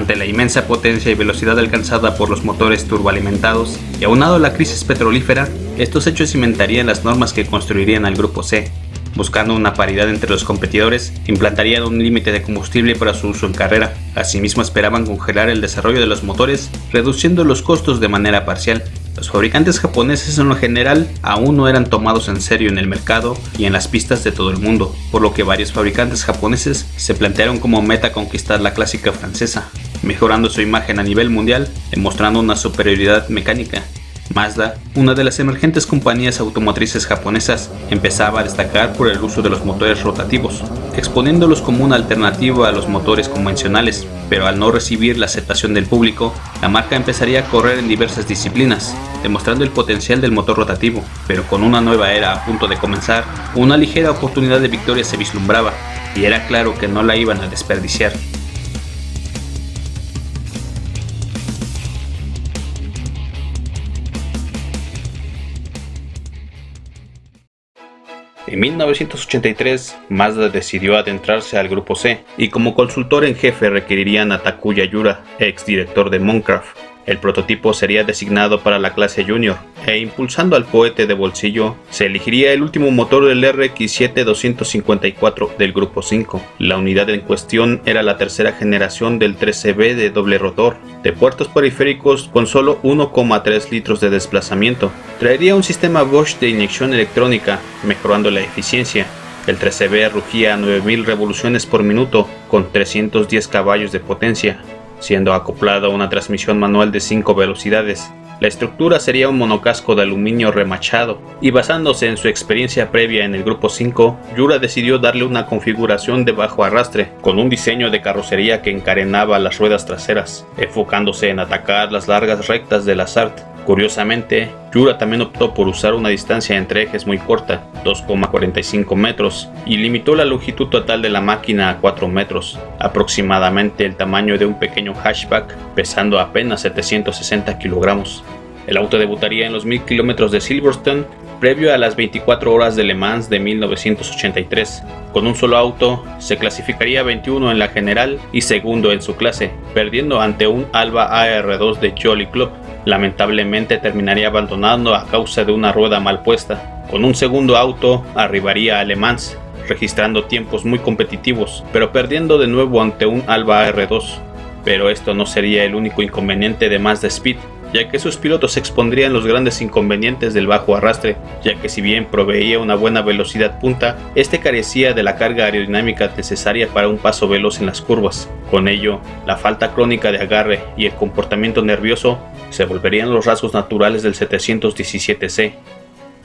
Ante la inmensa potencia y velocidad alcanzada por los motores turboalimentados y aunado a la crisis petrolífera, estos hechos cimentarían las normas que construirían al Grupo C. Buscando una paridad entre los competidores, implantarían un límite de combustible para su uso en carrera. Asimismo, esperaban congelar el desarrollo de los motores, reduciendo los costos de manera parcial. Los fabricantes japoneses en lo general aún no eran tomados en serio en el mercado y en las pistas de todo el mundo, por lo que varios fabricantes japoneses se plantearon como meta conquistar la clásica francesa, mejorando su imagen a nivel mundial, demostrando una superioridad mecánica. Mazda, una de las emergentes compañías automotrices japonesas, empezaba a destacar por el uso de los motores rotativos, exponiéndolos como una alternativa a los motores convencionales, pero al no recibir la aceptación del público, la marca empezaría a correr en diversas disciplinas, demostrando el potencial del motor rotativo, pero con una nueva era a punto de comenzar, una ligera oportunidad de victoria se vislumbraba, y era claro que no la iban a desperdiciar. En 1983, Mazda decidió adentrarse al Grupo C, y como consultor en jefe requerirían a Takuya Yura, ex director de Minecraft. El prototipo sería designado para la clase Junior, e impulsando al cohete de bolsillo, se elegiría el último motor del RX-7 254 del Grupo 5. La unidad en cuestión era la tercera generación del 13B de doble rotor, de puertos periféricos con solo 1,3 litros de desplazamiento. Traería un sistema Bosch de inyección electrónica, mejorando la eficiencia. El 13B rugía a 9000 revoluciones por minuto, con 310 caballos de potencia, siendo acoplado a una transmisión manual de 5 velocidades. La estructura sería un monocasco de aluminio remachado, y basándose en su experiencia previa en el Grupo 5, Yura decidió darle una configuración de bajo arrastre, con un diseño de carrocería que encarenaba las ruedas traseras, enfocándose en atacar las largas rectas de la SART. Curiosamente, Yura también optó por usar una distancia entre ejes muy corta, 2,45 metros, y limitó la longitud total de la máquina a 4 metros, aproximadamente el tamaño de un pequeño hatchback, pesando apenas 760 kilogramos. El auto debutaría en los 1000 kilómetros de Silverstone, previo a las 24 horas de Le Mans de 1983. Con un solo auto, se clasificaría 21 en la general y segundo en su clase, perdiendo ante un Alba AR2 de Jolly Club. Lamentablemente terminaría abandonando a causa de una rueda mal puesta. Con un segundo auto, arribaría a Le Mans, registrando tiempos muy competitivos, pero perdiendo de nuevo ante un Alba AR2. Pero esto no sería el único inconveniente de Mazda Speed, ya que sus pilotos expondrían los grandes inconvenientes del bajo arrastre, ya que si bien proveía una buena velocidad punta, este carecía de la carga aerodinámica necesaria para un paso veloz en las curvas. Con ello, la falta crónica de agarre y el comportamiento nervioso se volverían los rasgos naturales del 717C.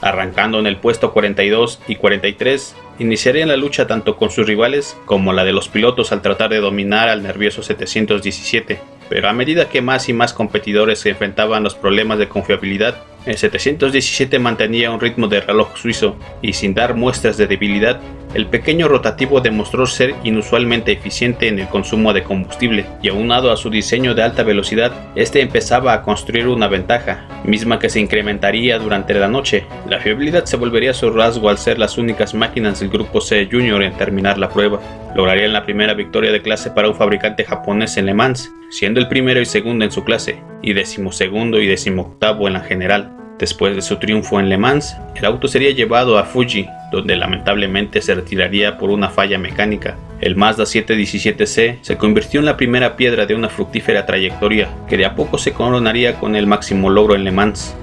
Arrancando en el puesto 42 y 43, iniciarían la lucha tanto con sus rivales como la de los pilotos al tratar de dominar al nervioso 717. Pero a medida que más y más competidores se enfrentaban a los problemas de confiabilidad, el 717 mantenía un ritmo de reloj suizo, y sin dar muestras de debilidad, el pequeño rotativo demostró ser inusualmente eficiente en el consumo de combustible, y aunado a su diseño de alta velocidad, este empezaba a construir una ventaja, misma que se incrementaría durante la noche. La fiabilidad se volvería su rasgo al ser las únicas máquinas del Grupo C Junior en terminar la prueba. Lograrían la primera victoria de clase para un fabricante japonés en Le Mans, siendo el primero y segundo en su clase, y 12º y 18º en la general. Después de su triunfo en Le Mans, el auto sería llevado a Fuji, donde lamentablemente se retiraría por una falla mecánica. El Mazda 717C se convirtió en la primera piedra de una fructífera trayectoria, que de a poco se coronaría con el máximo logro en Le Mans.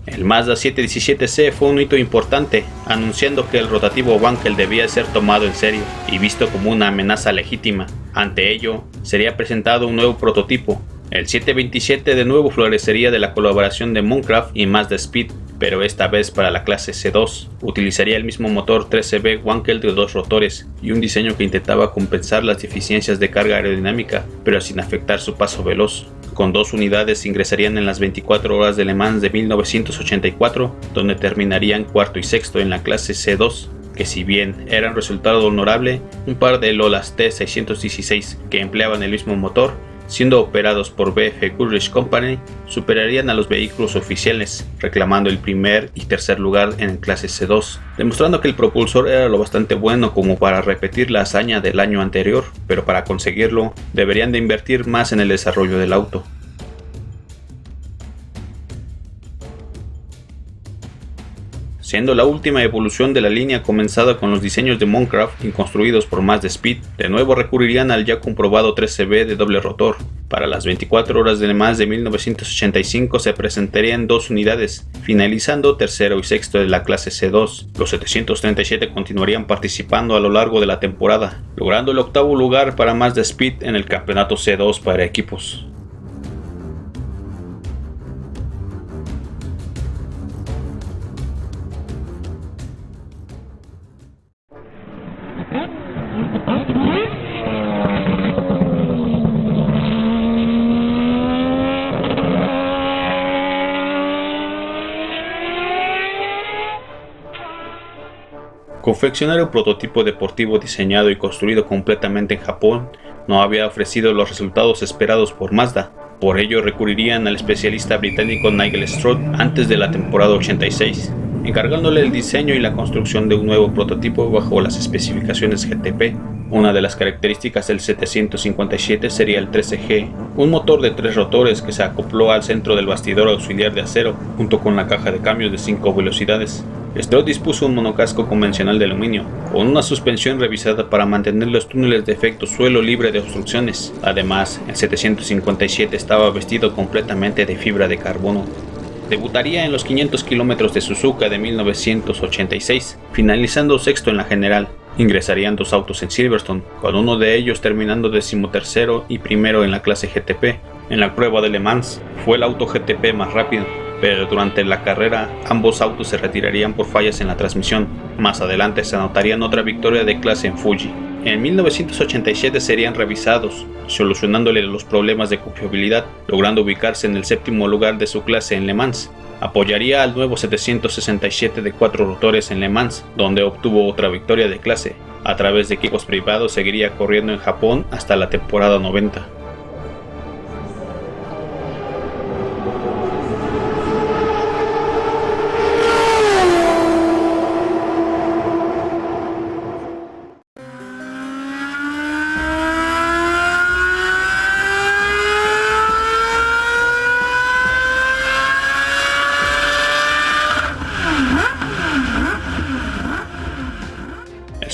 El Mazda 717C fue un hito importante, anunciando que el rotativo Wankel debía ser tomado en serio y visto como una amenaza legítima. Ante ello, sería presentado un nuevo prototipo. El 727 de nuevo florecería de la colaboración de Minecraft y Mazda Speed, pero esta vez para la clase C2. Utilizaría el mismo motor 13B Wankel de 2 rotores y un diseño que intentaba compensar las deficiencias de carga aerodinámica, pero sin afectar su paso veloz. Con 2 unidades ingresarían en las 24 horas de Le Mans de 1984, donde terminarían cuarto y sexto en la clase C2, que si bien era un resultado honorable, un par de Lolas T616 que empleaban el mismo motor siendo operados por BF Goodrich Company, superarían a los vehículos oficiales, reclamando el primer y tercer lugar en clase C2, demostrando que el propulsor era lo bastante bueno como para repetir la hazaña del año anterior, pero para conseguirlo deberían de invertir más en el desarrollo del auto. Siendo la última evolución de la línea comenzada con los diseños de Moncraft y construidos por Mazda Speed, de nuevo recurrirían al ya comprobado 13B de doble rotor. Para las 24 horas de Le Mans de 1985 se presentarían dos unidades, finalizando tercero y sexto de la clase C2. Los 737 continuarían participando a lo largo de la temporada, logrando el octavo lugar para Mazda Speed en el campeonato C2 para equipos. Confeccionar un prototipo deportivo diseñado y construido completamente en Japón no había ofrecido los resultados esperados por Mazda. Por ello recurrirían al especialista británico Nigel Stroud antes de la temporada 86, encargándole el diseño y la construcción de un nuevo prototipo bajo las especificaciones GTP. Una de las características del 757 sería el 13G, un motor de 3 rotores que se acopló al centro del bastidor auxiliar de acero, junto con la caja de cambios de 5 velocidades. Stroud dispuso un monocasco convencional de aluminio, con una suspensión revisada para mantener los túneles de efecto suelo libre de obstrucciones. Además, el 757 estaba vestido completamente de fibra de carbono. Debutaría en los 500 km de Suzuka de 1986, finalizando sexto en la general. Ingresarían dos autos en Silverstone, con uno de ellos terminando 13º y primero en la clase GTP. En la prueba de Le Mans, fue el auto GTP más rápido, pero durante la carrera ambos autos se retirarían por fallas en la transmisión. Más adelante se anotarían otra victoria de clase en Fuji. En 1987 serían revisados, solucionándole los problemas de confiabilidad, logrando ubicarse en el séptimo lugar de su clase en Le Mans. Apoyaría al nuevo 767 de 4 rotores en Le Mans, donde obtuvo otra victoria de clase. A través de equipos privados seguiría corriendo en Japón hasta la temporada 90.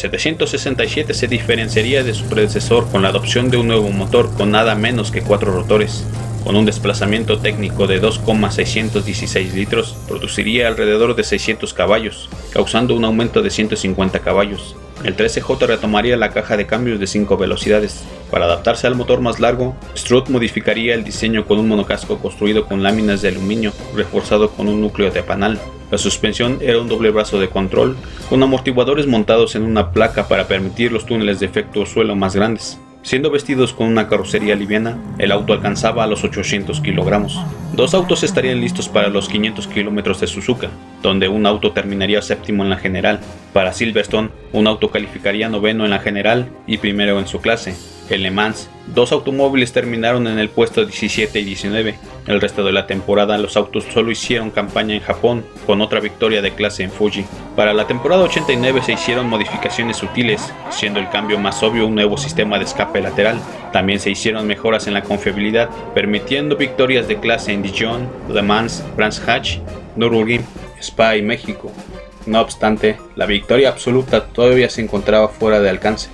El 767 se diferenciaría de su predecesor con la adopción de un nuevo motor con nada menos que 4 rotores. Con un desplazamiento técnico de 2,616 litros, produciría alrededor de 600 caballos, causando un aumento de 150 caballos. El 13J retomaría la caja de cambios de 5 velocidades. Para adaptarse al motor más largo, Stroud modificaría el diseño con un monocasco construido con láminas de aluminio, reforzado con un núcleo de panal. La suspensión era un doble brazo de control, con amortiguadores montados en una placa para permitir los túneles de efecto suelo más grandes. Siendo vestidos con una carrocería liviana, el auto alcanzaba a los 800 kilogramos. Dos autos estarían listos para los 500 kilómetros de Suzuka, donde un auto terminaría séptimo en la general. Para Silverstone, un auto calificaría noveno en la general y primero en su clase. En Le Mans, dos automóviles terminaron en el puesto 17 y 19. El resto de la temporada los autos solo hicieron campaña en Japón, con otra victoria de clase en Fuji. Para la temporada 89 se hicieron modificaciones sutiles, siendo el cambio más obvio un nuevo sistema de escape lateral. También se hicieron mejoras en la confiabilidad, permitiendo victorias de clase en Dijon, Le Mans, Brands Hatch, Nürburgring, Spa y México. No obstante, la victoria absoluta todavía se encontraba fuera de alcance.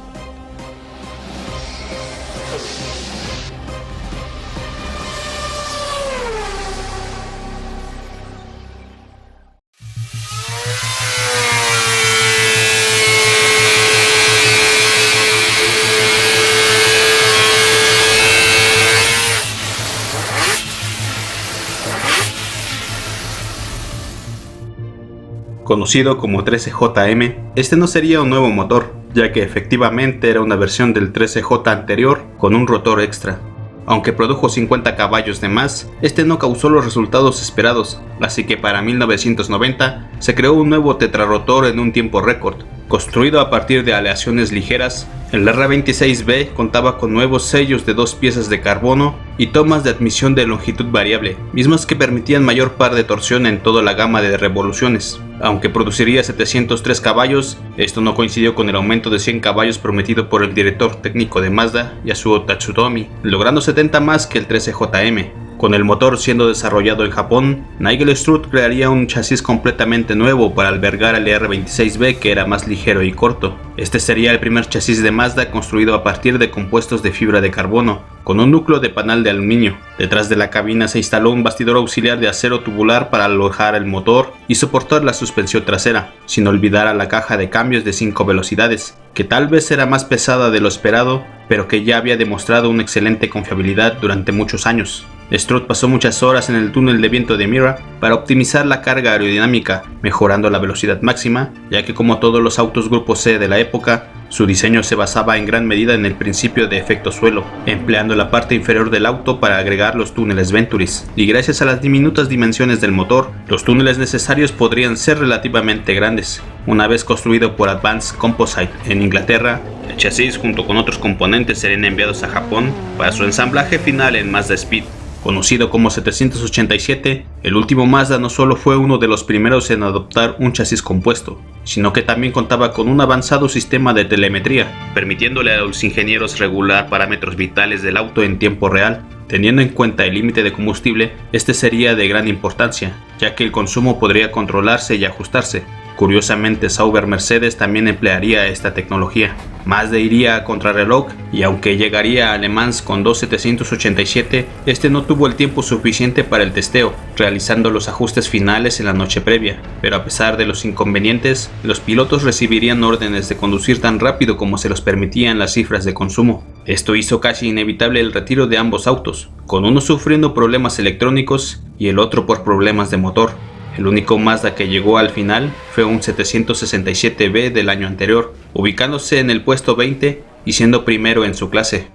Conocido como 13JM, este no sería un nuevo motor, ya que efectivamente era una versión del 13J anterior con un rotor extra. Aunque produjo 50 caballos de más, este no causó los resultados esperados, así que para 1990 se creó un nuevo tetrarrotor en un tiempo récord. Construido a partir de aleaciones ligeras, el R26B contaba con nuevos sellos de 2 piezas de carbono y tomas de admisión de longitud variable, mismos que permitían mayor par de torsión en toda la gama de revoluciones. Aunque produciría 703 caballos, esto no coincidió con el aumento de 100 caballos prometido por el director técnico de Mazda, Yasuo Tatsutomi, logrando 70 más que el 13JM. Con el motor siendo desarrollado en Japón, Nigel Strutt crearía un chasis completamente nuevo para albergar al R26B, que era más ligero y corto. Este sería el primer chasis de Mazda construido a partir de compuestos de fibra de carbono, con un núcleo de panal de aluminio. Detrás de la cabina se instaló un bastidor auxiliar de acero tubular para alojar el motor y soportar la suspensión trasera, sin olvidar a la caja de cambios de 5 velocidades, que tal vez era más pesada de lo esperado, pero que ya había demostrado una excelente confiabilidad durante muchos años. Strutt pasó muchas horas en el túnel de viento de Mira para optimizar la carga aerodinámica, mejorando la velocidad máxima, ya que como todos los autos Grupo C de la época, su diseño se basaba en gran medida en el principio de efecto suelo, empleando la parte inferior del auto para agregar los túneles Venturis, y gracias a las diminutas dimensiones del motor, los túneles necesarios podrían ser relativamente grandes. Una vez construido por Advanced Composite en Inglaterra, el chasis junto con otros componentes serían enviados a Japón para su ensamblaje final en Mazda Speed. Conocido como 787, el último Mazda no solo fue uno de los primeros en adoptar un chasis compuesto, sino que también contaba con un avanzado sistema de telemetría, permitiéndole a los ingenieros regular parámetros vitales del auto en tiempo real. Teniendo en cuenta el límite de combustible, este sería de gran importancia, ya que el consumo podría controlarse y ajustarse. Curiosamente, Sauber Mercedes también emplearía esta tecnología. Mazda iría a contrarreloj y aunque llegaría a Le Mans con 2.787, este no tuvo el tiempo suficiente para el testeo, realizando los ajustes finales en la noche previa. Pero a pesar de los inconvenientes, los pilotos recibirían órdenes de conducir tan rápido como se los permitían las cifras de consumo. Esto hizo casi inevitable el retiro de ambos autos, con uno sufriendo problemas electrónicos y el otro por problemas de motor. El único Mazda que llegó al final fue un 767B del año anterior, ubicándose en el puesto 20 y siendo primero en su clase.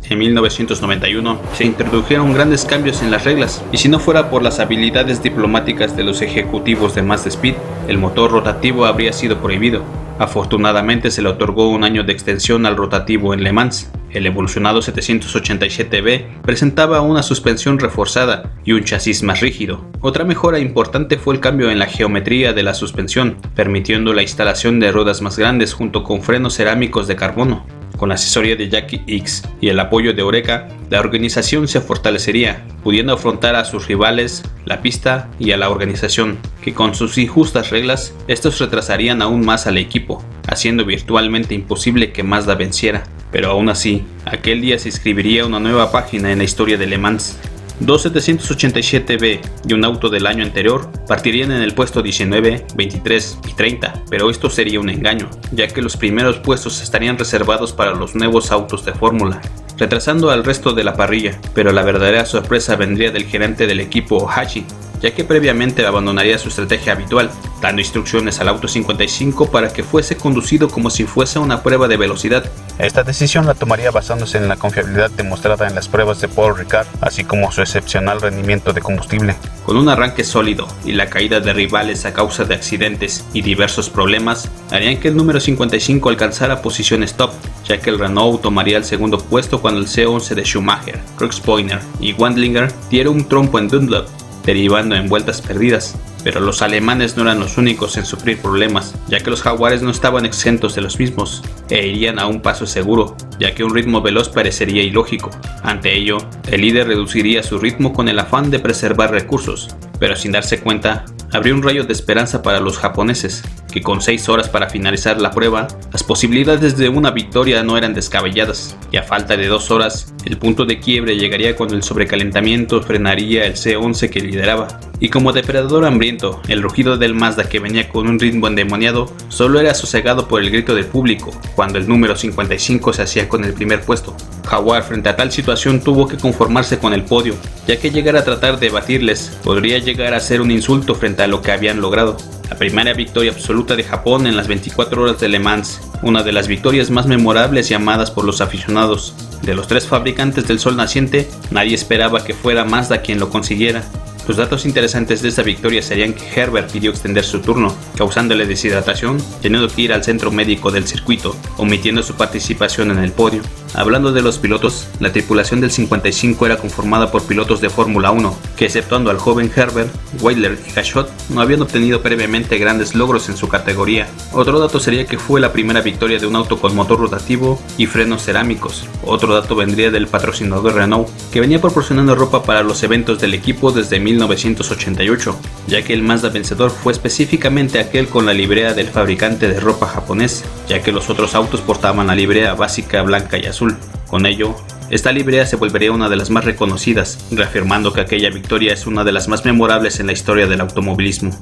En 1991 se introdujeron grandes cambios en las reglas, y si no fuera por las habilidades diplomáticas de los ejecutivos de Mazda Speed, el motor rotativo habría sido prohibido. Afortunadamente se le otorgó un año de extensión al rotativo en Le Mans. El evolucionado 787B presentaba una suspensión reforzada y un chasis más rígido. Otra mejora importante fue el cambio en la geometría de la suspensión, permitiendo la instalación de ruedas más grandes junto con frenos cerámicos de carbono. Con la asesoría de Jackie X y el apoyo de Oreca, la organización se fortalecería, pudiendo afrontar a sus rivales, la pista y a la organización, que con sus injustas reglas, estos retrasarían aún más al equipo, haciendo virtualmente imposible que Mazda venciera. Pero aún así, aquel día se escribiría una nueva página en la historia de Le Mans. Dos 787B y un auto del año anterior partirían en el puesto 19, 23 y 30, pero esto sería un engaño, ya que los primeros puestos estarían reservados para los nuevos autos de fórmula, retrasando al resto de la parrilla. Pero la verdadera sorpresa vendría del gerente del equipo Hachi, ya que previamente abandonaría su estrategia habitual, dando instrucciones al auto 55 para que fuese conducido como si fuese una prueba de velocidad. Esta decisión la tomaría basándose en la confiabilidad demostrada en las pruebas de Paul Ricard, así como su excepcional rendimiento de combustible. Con un arranque sólido y la caída de rivales a causa de accidentes y diversos problemas, harían que el número 55 alcanzara posiciones top, ya que el Renault tomaría el segundo puesto cuando el C11 de Schumacher, Kriegspoiner y Wendlinger dieron un trompo en Dunlop, derivando en vueltas perdidas. Pero los alemanes no eran los únicos en sufrir problemas, ya que los jaguares no estaban exentos de los mismos, e irían a un paso seguro, ya que un ritmo veloz parecería ilógico. Ante ello, el líder reduciría su ritmo con el afán de preservar recursos, pero sin darse cuenta, abrió un rayo de esperanza para los japoneses, que con 6 horas para finalizar la prueba, las posibilidades de una victoria no eran descabelladas, y a falta de 2 horas, el punto de quiebre llegaría cuando el sobrecalentamiento frenaría el C11 que lideraba. Y como depredador hambriento, el rugido del Mazda, que venía con un ritmo endemoniado, solo era sosegado por el grito del público, cuando el número 55 se hacía con el primer puesto. Jaguar, frente a tal situación, tuvo que conformarse con el podio, ya que llegar a tratar de batirles podría llegar a ser un insulto frente a lo que habían logrado. la primera victoria absoluta de Japón en las 24 horas de Le Mans, una de las victorias más memorables y amadas por los aficionados. De los 3 fabricantes del sol naciente, nadie esperaba que fuera Mazda quien lo consiguiera. Los datos interesantes de esta victoria serían que Herbert pidió extender su turno, causándole deshidratación, teniendo que ir al centro médico del circuito, omitiendo su participación en el podio. Hablando de los pilotos, la tripulación del 55 era conformada por pilotos de Fórmula 1, que exceptuando al joven Herbert, Weiler y Gachot, no habían obtenido previamente grandes logros en su categoría. Otro dato sería que fue la primera victoria de un auto con motor rotativo y frenos cerámicos. Otro dato vendría del patrocinador Renault, que venía proporcionando ropa para los eventos del equipo desde 1988, ya que el Mazda vencedor fue específicamente aquel con la librea del fabricante de ropa japonés, ya que los otros autos portaban la librea básica blanca y azul. Con ello, esta librea se volvería una de las más reconocidas, reafirmando que aquella victoria es una de las más memorables en la historia del automovilismo.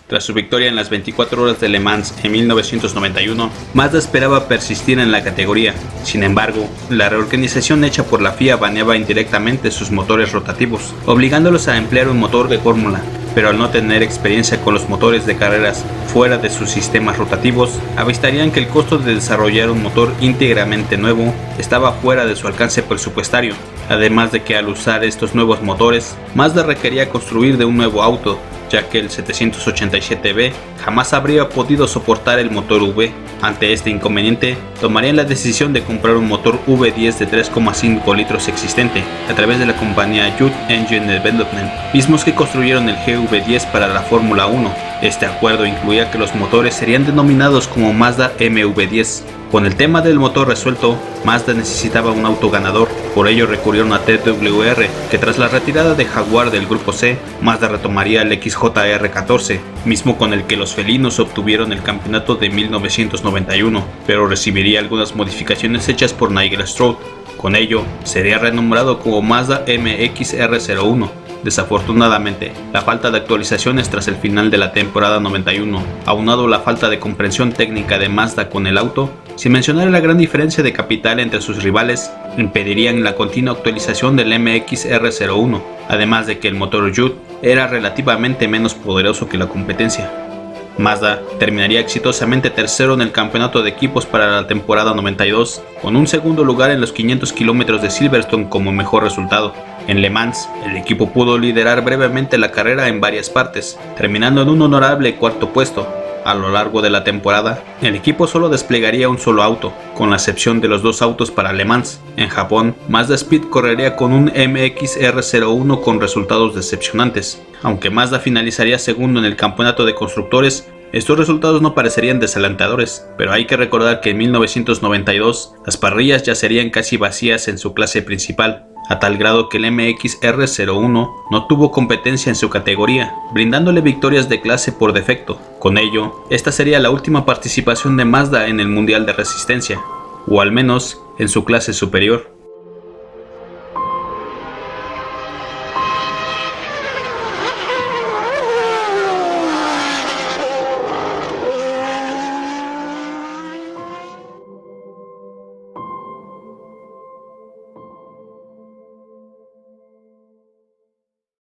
Tras su victoria en las 24 horas de Le Mans en 1991, Mazda esperaba persistir en la categoría. Sin embargo, la reorganización hecha por la FIA baneaba indirectamente sus motores rotativos, obligándolos a emplear un motor de fórmula. Pero al no tener experiencia con los motores de carreras fuera de sus sistemas rotativos, avistarían que el costo de desarrollar un motor íntegramente nuevo estaba fuera de su alcance presupuestario. Además de que al usar estos nuevos motores, Mazda requería construir de un nuevo auto, ya que el 787B jamás habría podido soportar el motor V. Ante este inconveniente, tomarían la decisión de comprar un motor V10 de 3,5 litros existente, a través de la compañía Judd Engine Development, mismos que construyeron el GV10 para la Fórmula 1. Este acuerdo incluía que los motores serían denominados como Mazda MV10. Con el tema del motor resuelto, Mazda necesitaba un auto ganador, por ello recurrieron a TWR, que tras la retirada de Jaguar del grupo C, Mazda retomaría el XJR14, mismo con el que los felinos obtuvieron el campeonato de 1991, pero recibiría algunas modificaciones hechas por Nigel Stroud. Con ello, sería renombrado como Mazda MXR01. Desafortunadamente, la falta de actualizaciones tras el final de la temporada 91, aunado a la falta de comprensión técnica de Mazda con el auto, sin mencionar la gran diferencia de capital entre sus rivales, impedirían la continua actualización del MXR01, además de que el motor Judd era relativamente menos poderoso que la competencia. Mazda terminaría exitosamente tercero en el campeonato de equipos para la temporada 92, con un segundo lugar en los 500 km de Silverstone como mejor resultado. En Le Mans, el equipo pudo liderar brevemente la carrera en varias partes, terminando en un honorable cuarto puesto. A lo largo de la temporada, el equipo solo desplegaría un solo auto, con la excepción de los 2 autos para Le Mans. En Japón, Mazda Speed correría con un MXR01 con resultados decepcionantes. Aunque Mazda finalizaría segundo en el campeonato de constructores, estos resultados no parecerían desalentadores, pero hay que recordar que en 1992 las parrillas ya serían casi vacías en su clase principal, a tal grado que el MXR01 no tuvo competencia en su categoría, brindándole victorias de clase por defecto. Con ello, esta sería la última participación de Mazda en el Mundial de Resistencia, o al menos en su clase superior.